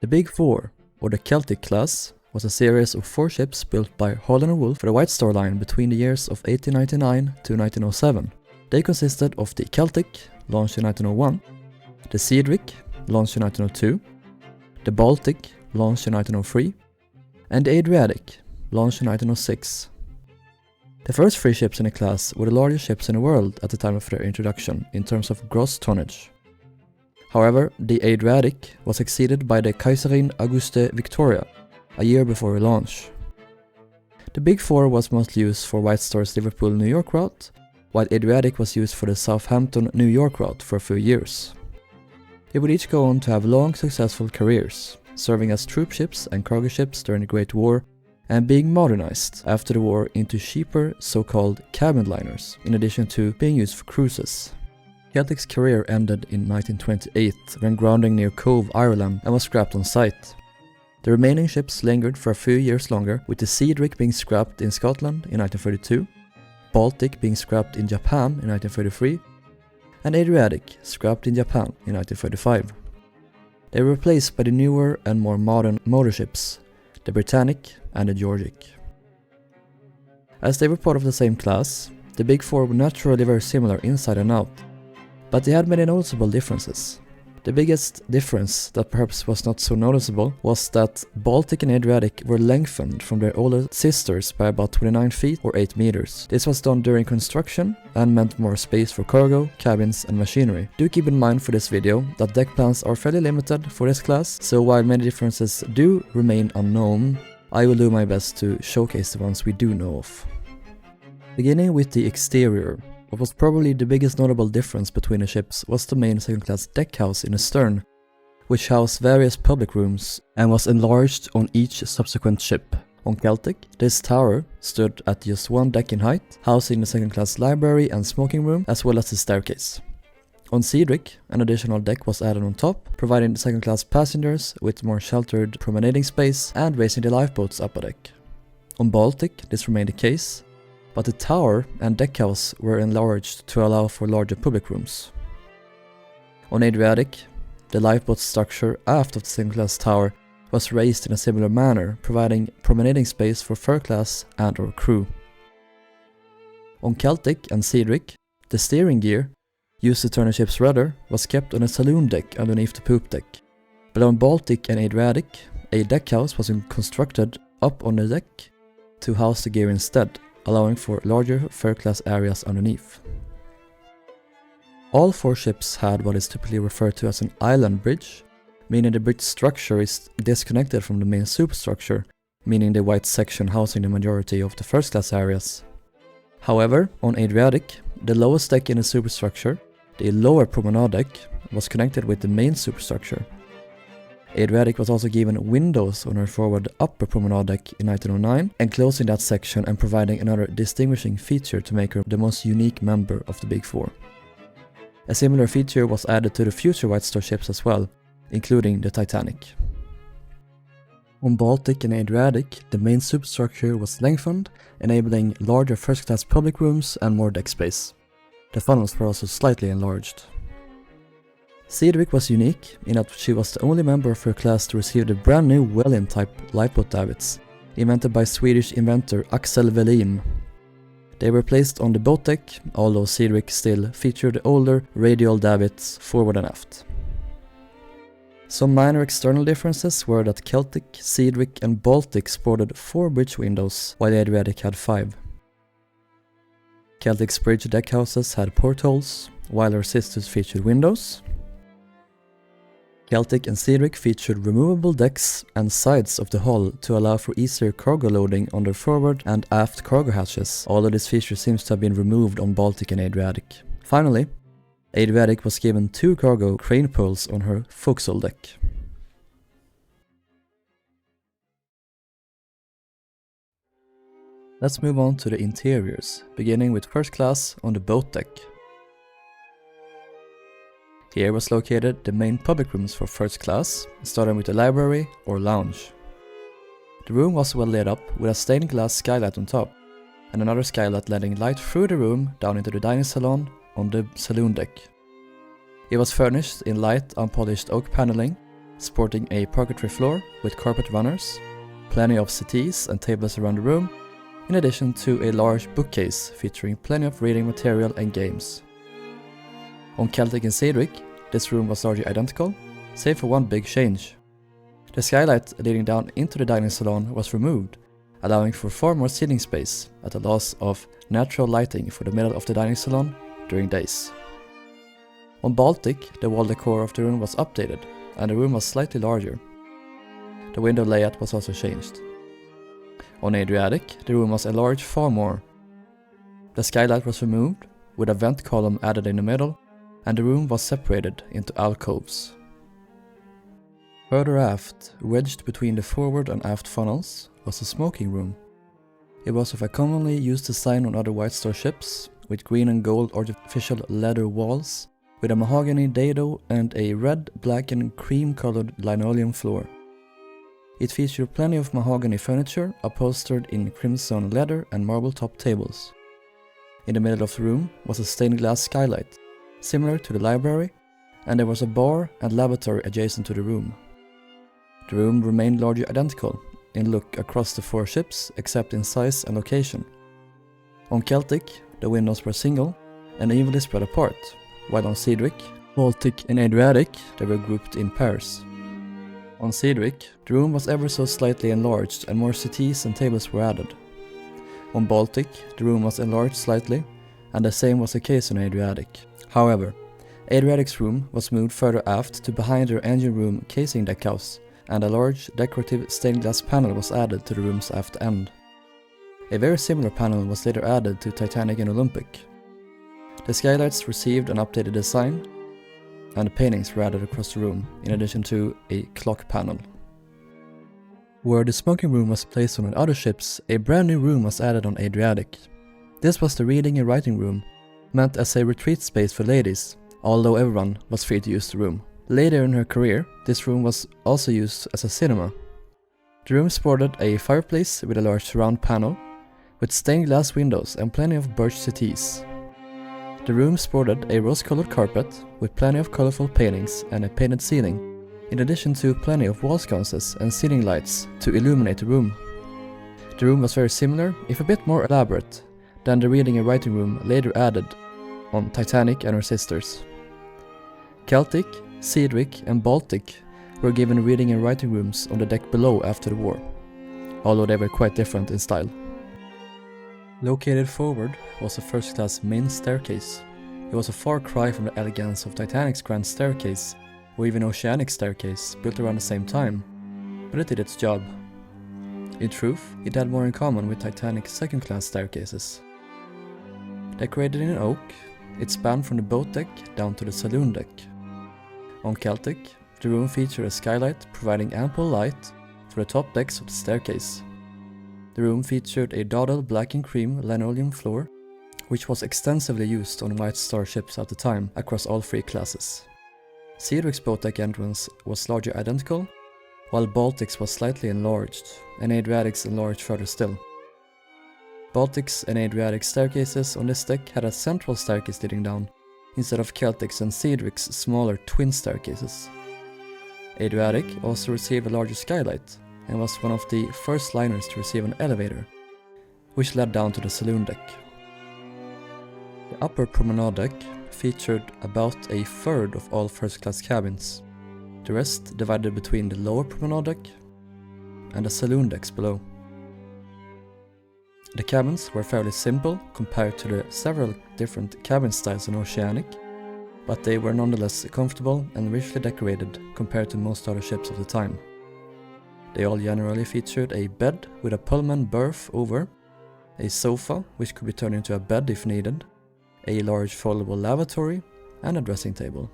The Big Four, or the Celtic class, was a series of 4 ships built by Harland and Wolff for the White Star Line between the years of 1899 to 1907. They consisted of the Celtic, launched in 1901, the Cedric, launched in 1902, the Baltic, launched in 1903, and the Adriatic, launched in 1906. The first 3 ships in the class were the largest ships in the world at the time of their introduction in terms of gross tonnage. However, the Adriatic was succeeded by the Kaiserin Auguste Victoria a year before launch. The Big Four was mostly used for White Star's Liverpool-New York route, while Adriatic was used for the Southampton-New York route for a few years. They would each go on to have long, successful careers, serving as troop ships and cargo ships during the Great War, and being modernized after the war into cheaper, so-called cabin liners, in addition to being used for cruises. Celtic's career ended in 1928 when grounding near Cove, Ireland, and was scrapped on site. The remaining ships lingered for a few years longer, with the Cedric being scrapped in Scotland in 1932, Baltic being scrapped in Japan in 1933, and Adriatic scrapped in Japan in 1935. They were replaced by the newer and more modern motor ships, the Britannic and the Georgic. As they were part of the same class, the Big Four were naturally very similar inside and out, but they had many noticeable differences. The biggest difference that perhaps was not so noticeable was that Baltic and Adriatic were lengthened from their older sisters by about 29 feet or 8 meters. This was done during construction and meant more space for cargo, cabins and machinery. Do keep in mind for this video that deck plans are fairly limited for this class, so while many differences do remain unknown, I will do my best to showcase the ones we do know of. Beginning with the exterior. What was probably the biggest notable difference between the ships was the main second-class deckhouse in the stern, which housed various public rooms and was enlarged on each subsequent ship. On Celtic, this tower stood at just 1 deck in height, housing the second-class library and smoking room, as well as the staircase. On Cedric, an additional deck was added on top, providing the second-class passengers with more sheltered promenading space and raising the lifeboats up a deck. On Baltic, this remained the case, but the tower and deckhouse were enlarged to allow for larger public rooms. On Adriatic, the lifeboat structure aft of the second-class tower was raised in a similar manner, providing promenading space for third class and or crew. On Celtic and Cedric, the steering gear, used to turn the ship's rudder, was kept on a saloon deck underneath the poop deck. But on Baltic and Adriatic, a deckhouse was constructed up on the deck to house the gear instead, allowing for larger third-class areas underneath. All 4 ships had what is typically referred to as an island bridge, meaning the bridge structure is disconnected from the main superstructure, meaning the white section housing the majority of the first-class areas. However, on Adriatic, the lowest deck in the superstructure, the lower promenade deck, was connected with the main superstructure. Adriatic was also given windows on her forward upper promenade deck in 1909, enclosing that section and providing another distinguishing feature to make her the most unique member of the Big Four. A similar feature was added to the future White Star ships as well, including the Titanic. On Baltic and Adriatic, the main superstructure was lengthened, enabling larger first-class public rooms and more deck space. The funnels were also slightly enlarged. Cedric was unique in that she was the only member of her class to receive the brand new Welin-type lifeboat davits, invented by Swedish inventor Axel Welin. They were placed on the boat deck, although Cedric still featured the older radial davits forward and aft. Some minor external differences were that Celtic, Cedric and Baltic sported 4 bridge windows, while the Adriatic had 5. Celtic's bridge deckhouses had portholes, while her sisters featured windows. Celtic and Cedric featured removable decks and sides of the hull to allow for easier cargo loading on their forward and aft cargo hatches, although this feature seems to have been removed on Baltic and Adriatic. Finally, Adriatic was given 2 cargo crane poles on her forecastle deck. Let's move on to the interiors, beginning with first class on the boat deck. Here was located the main public rooms for first class, starting with the library or lounge. The room was well lit up with a stained glass skylight on top, and another skylight letting light through the room down into the dining salon on the saloon deck. It was furnished in light unpolished oak paneling, sporting a parquetry floor with carpet runners, plenty of settees and tables around the room, in addition to a large bookcase featuring plenty of reading material and games. On Celtic and Cedric, this room was largely identical, save for one big change. The skylight leading down into the dining salon was removed, allowing for far more seating space at the loss of natural lighting for the middle of the dining salon during days. On Baltic, the wall decor of the room was updated, and the room was slightly larger. The window layout was also changed. On Adriatic, the room was enlarged far more. The skylight was removed, with a vent column added in the middle, and the room was separated into alcoves. Further aft, wedged between the forward and aft funnels, was the smoking room. It was of a commonly used design on other White Star ships, with green and gold artificial leather walls, with a mahogany dado and a red, black and cream-colored linoleum floor. It featured plenty of mahogany furniture upholstered in crimson leather and marble-top tables. In the middle of the room was a stained glass skylight, similar to the library, and there was a bar and lavatory adjacent to the room. The room remained largely identical in look across the 4 ships, except in size and location. On Celtic, the windows were single and evenly spread apart, while on Cedric, Baltic and Adriatic, they were grouped in pairs. On Cedric, the room was ever so slightly enlarged and more settees and tables were added. On Baltic, the room was enlarged slightly, and the same was the case on Adriatic. However, Adriatic's room was moved further aft to behind their engine room casing deckhouse, and a large decorative stained glass panel was added to the room's aft end. A very similar panel was later added to Titanic and Olympic. The skylights received an updated design, and the paintings were added across the room, in addition to a clock panel. Where the smoking room was placed on the other ships, a brand new room was added on Adriatic. This was the reading and writing room, meant as a retreat space for ladies, although everyone was free to use the room. Later in her career, this room was also used as a cinema. The room sported a fireplace with a large surround panel, with stained glass windows and plenty of birch settees. The room sported a rose-colored carpet with plenty of colorful paintings and a painted ceiling, in addition to plenty of wall sconces and ceiling lights to illuminate the room. The room was very similar, if a bit more elaborate, than the reading and writing room later added on Titanic and her sisters. Celtic, Cedric and Baltic were given reading and writing rooms on the deck below after the war, although they were quite different in style. Located forward was a first-class main staircase. It was a far cry from the elegance of Titanic's grand staircase, or even Oceanic's staircase, built around the same time, but it did its job. In truth, it had more in common with Titanic's second-class staircases. Decorated in oak, it spanned from the boat deck down to the saloon deck. On Celtic, the room featured a skylight providing ample light for the top decks of the staircase. The room featured a dotted black and cream linoleum floor, which was extensively used on White Star ships at the time across all 3 classes. Cedric's boat deck entrance was largely identical, while Baltic's was slightly enlarged, and Adriatic's enlarged further still. Baltic's and Adriatic's staircases on this deck had a central staircase leading down, instead of Celtic's and Cedric's smaller twin staircases. Adriatic also received a larger skylight, and was one of the first liners to receive an elevator, which led down to the saloon deck. The upper promenade deck featured about a third of all first-class cabins, the rest divided between the lower promenade deck and the saloon decks below. The cabins were fairly simple compared to the several different cabin styles on Oceanic, but they were nonetheless comfortable and richly decorated compared to most other ships of the time. They all generally featured a bed with a Pullman berth over, a sofa which could be turned into a bed if needed, a large foldable lavatory, and a dressing table.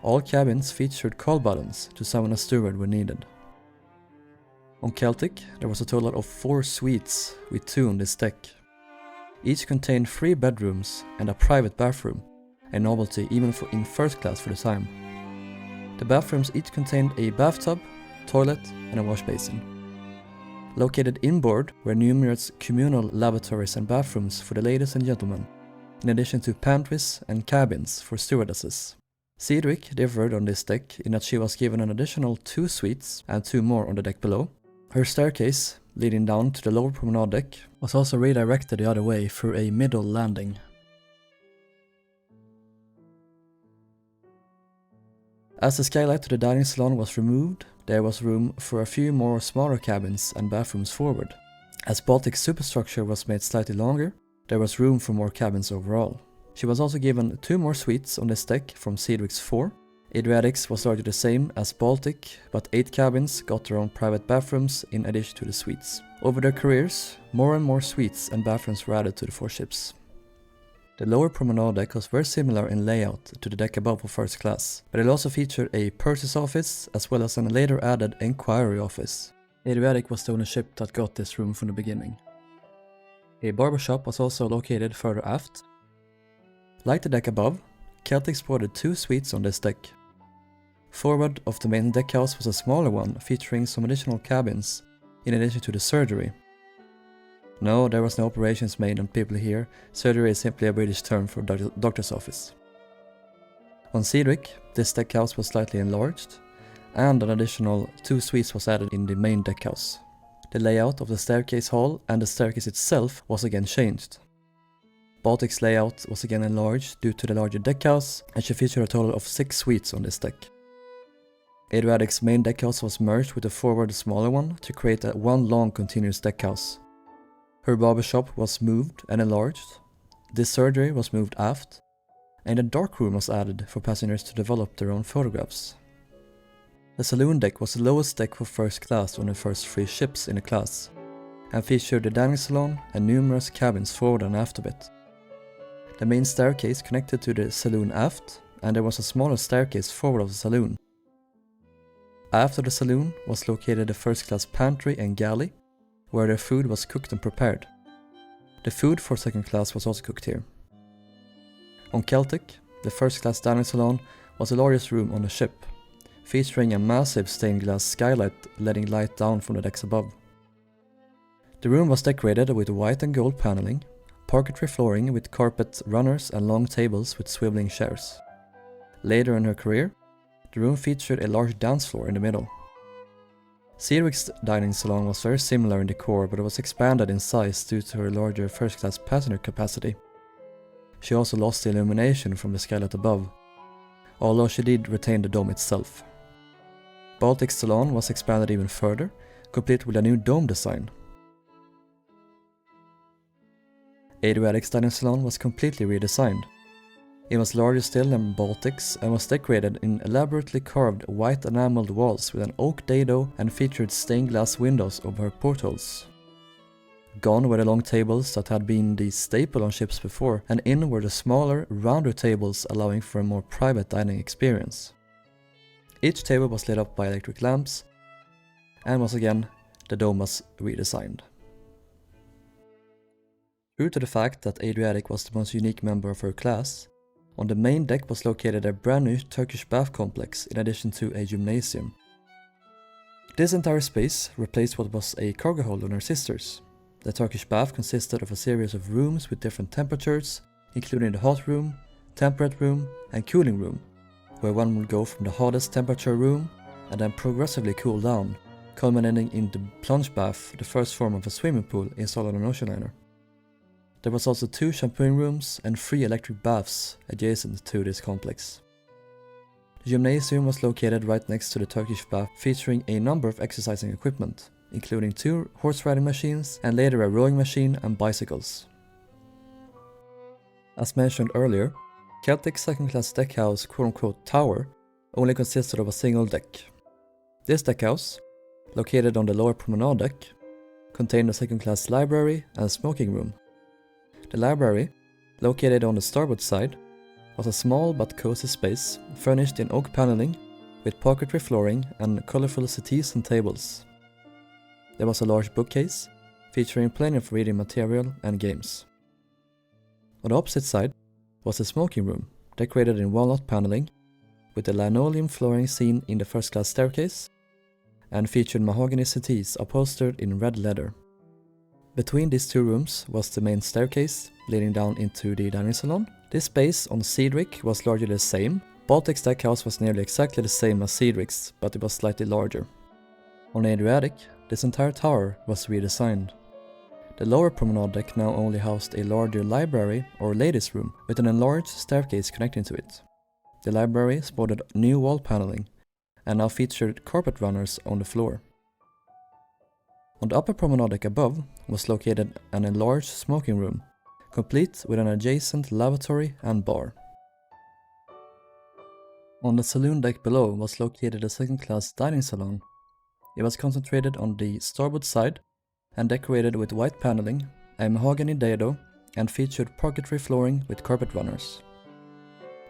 All cabins featured call buttons to summon a steward when needed. On Celtic, there was a total of 4 suites, with 2 on this deck. Each contained 3 bedrooms and a private bathroom, a novelty even in first class for the time. The bathrooms each contained a bathtub, toilet, and a wash basin. Located inboard were numerous communal lavatories and bathrooms for the ladies and gentlemen, in addition to pantries and cabins for stewardesses. Cedric differed on this deck in that she was given an additional 2 suites and 2 more on the deck below. Her staircase, leading down to the lower promenade deck, was also redirected the other way through a middle landing. As the skylight to the dining salon was removed, there was room for a few more smaller cabins and bathrooms forward. As Baltic's superstructure was made slightly longer, there was room for more cabins overall. She was also given 2 more suites on this deck from Cedric's 4. Adriatic's was largely the same as Baltic, but 8 cabins got their own private bathrooms in addition to the suites. Over their careers, more and more suites and bathrooms were added to the 4 ships. The lower promenade deck was very similar in layout to the deck above for first class, but it also featured a purser's office as well as a later added enquiry office. Adriatic was the only ship that got this room from the beginning. A barbershop was also located further aft. Like the deck above, Celtic sported 2 suites on this deck. Forward of the main deckhouse was a smaller one featuring some additional cabins in addition to the surgery. No, there was no operations made on people here. Surgery is simply a British term for doctor's office. On Cedric, this deckhouse was slightly enlarged, and an additional 2 suites was added in the main deckhouse. The layout of the staircase hall and the staircase itself was again changed. Baltic's layout was again enlarged due to the larger deckhouse, and she featured a total of 6 suites on this deck. Adriatic's main deckhouse was merged with the forward smaller one to create one long continuous deckhouse. Her barbershop was moved and enlarged, this surgery was moved aft, and a dark room was added for passengers to develop their own photographs. The saloon deck was the lowest deck for first class on the first 3 ships in the class, and featured the dining salon and numerous cabins forward and aft of it. The main staircase connected to the saloon aft, and there was a smaller staircase forward of the saloon. After the saloon was located the first class pantry and galley, where the food was cooked and prepared. The food for second class was also cooked here. On Celtic, the first class dining salon was the largest room on the ship, featuring a massive stained glass skylight letting light down from the decks above. The room was decorated with white and gold paneling, parquetry flooring with carpet runners and long tables with swiveling chairs. Later in her career, the room featured a large dance floor in the middle. Cedric's dining salon was very similar in decor, but it was expanded in size due to her larger first-class passenger capacity. She also lost the illumination from the skylight above, although she did retain the dome itself. Baltic's salon was expanded even further, complete with a new dome design. Adriatic's dining salon was completely redesigned. It was larger still than Baltic's and was decorated in elaborately carved white enameled walls with an oak dado and featured stained glass windows over her portholes. Gone were the long tables that had been the staple on ships before, and in were the smaller, rounder tables allowing for a more private dining experience. Each table was lit up by electric lamps, and once again, the dome was redesigned. Due to the fact that Adriatic was the most unique member of her class, on the main deck was located a brand new Turkish bath complex in addition to a gymnasium. This entire space replaced what was a cargo hold on her sisters. The Turkish bath consisted of a series of rooms with different temperatures, including the hot room, temperate room, and cooling room, where one would go from the hottest temperature room and then progressively cool down, culminating in the plunge bath, the first form of a swimming pool installed on an ocean liner. There was also 2 shampooing rooms and 3 electric baths adjacent to this complex. The gymnasium was located right next to the Turkish bath, featuring a number of exercising equipment, including 2 horse riding machines and later a rowing machine and bicycles. As mentioned earlier, Celtic's second-class deckhouse quote-unquote tower only consisted of a single deck. This deckhouse, located on the lower promenade deck, contained a second-class library and smoking room. The library, located on the starboard side, was a small but cozy space furnished in oak paneling with parquetry flooring and colorful settees and tables. There was a large bookcase featuring plenty of reading material and games. On the opposite side was the smoking room, decorated in walnut paneling with the linoleum flooring seen in the first-class staircase and featured mahogany settees upholstered in red leather. Between these 2 rooms was the main staircase leading down into the dining salon. This space on Cedric was largely the same, Baltic's deck house was nearly exactly the same as Cedric's, but it was slightly larger. On the Adriatic, this entire tower was redesigned. The lower promenade deck now only housed a larger library or ladies' room with an enlarged staircase connecting to it. The library sported new wall paneling and now featured carpet runners on the floor. On the upper promenade deck above was located an enlarged smoking room, complete with an adjacent lavatory and bar. On the saloon deck below was located a second-class dining salon. It was concentrated on the starboard side and decorated with white paneling, a mahogany dado, and featured parquetry flooring with carpet runners.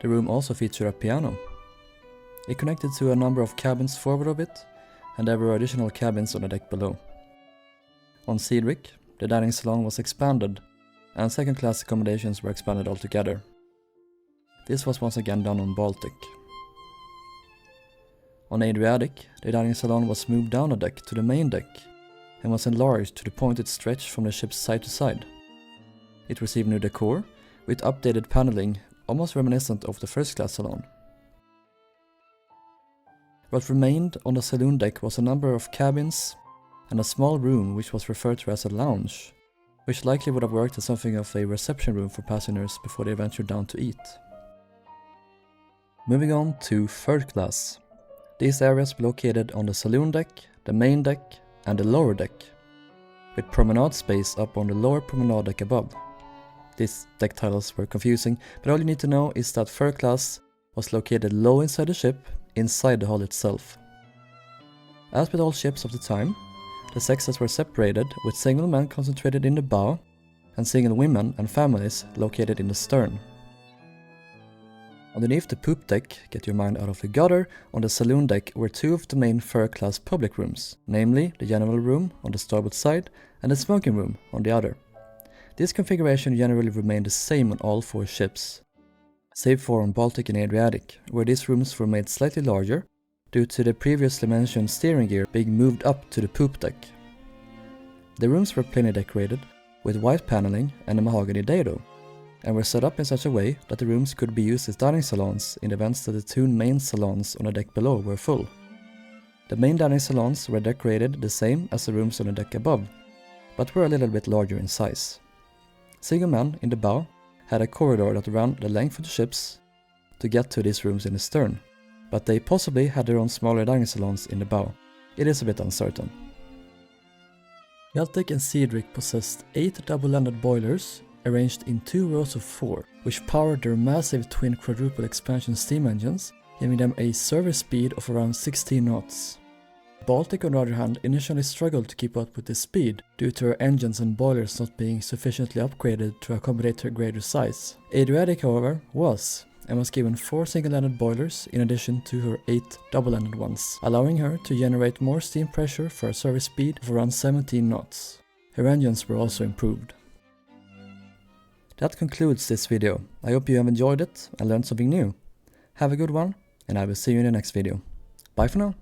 The room also featured a piano. It connected to a number of cabins forward of it, and there were additional cabins on the deck below. On Cedric, the dining salon was expanded, and second-class accommodations were expanded altogether. This was once again done on Baltic. On Adriatic, the dining salon was moved down the deck to the main deck, and was enlarged to the point it stretched from the ship's side to side. It received new decor, with updated paneling almost reminiscent of the first-class salon. What remained on the saloon deck was a number of cabins and a small room which was referred to as a lounge, which likely would have worked as something of a reception room for passengers before they ventured down to eat. Moving on to third class. These areas were located on the saloon deck, the main deck, and the lower deck, with promenade space up on the lower promenade deck above. These deck titles were confusing, but all you need to know is that third class was located low inside the ship, inside the hull itself. As with all ships of the time, the sexes were separated, with single men concentrated in the bow, and single women and families located in the stern. Underneath the poop deck, get your mind out of the gutter, on the saloon deck were two of the main third-class public rooms, namely the general room on the starboard side and the smoking room on the other. This configuration generally remained the same on all four ships, save for on Baltic and Adriatic, where these rooms were made slightly larger due to the previously mentioned steering gear being moved up to the poop deck. The rooms were plainly decorated with white paneling and a mahogany dado, and were set up in such a way that the rooms could be used as dining salons in the events that the two main salons on the deck below were full. The main dining salons were decorated the same as the rooms on the deck above, but were a little bit larger in size. Single men in the bow had a corridor that ran the length of the ships to get to these rooms in the stern, but they possibly had their own smaller dining salons in the bow. It is a bit uncertain. Celtic and Cedric possessed 8 double-ended boilers arranged in 2 rows of 4, which powered their massive twin quadruple expansion steam engines, giving them a service speed of around 16 knots. Baltic, on the other hand, initially struggled to keep up with this speed due to her engines and boilers not being sufficiently upgraded to accommodate her greater size. Adriatic, however, was, and was given 4 single-ended boilers in addition to her 8 double-ended ones, allowing her to generate more steam pressure for a service speed of around 17 knots. Her engines were also improved. That concludes this video. I hope you have enjoyed it and learned something new. Have a good one, and I will see you in the next video. Bye for now.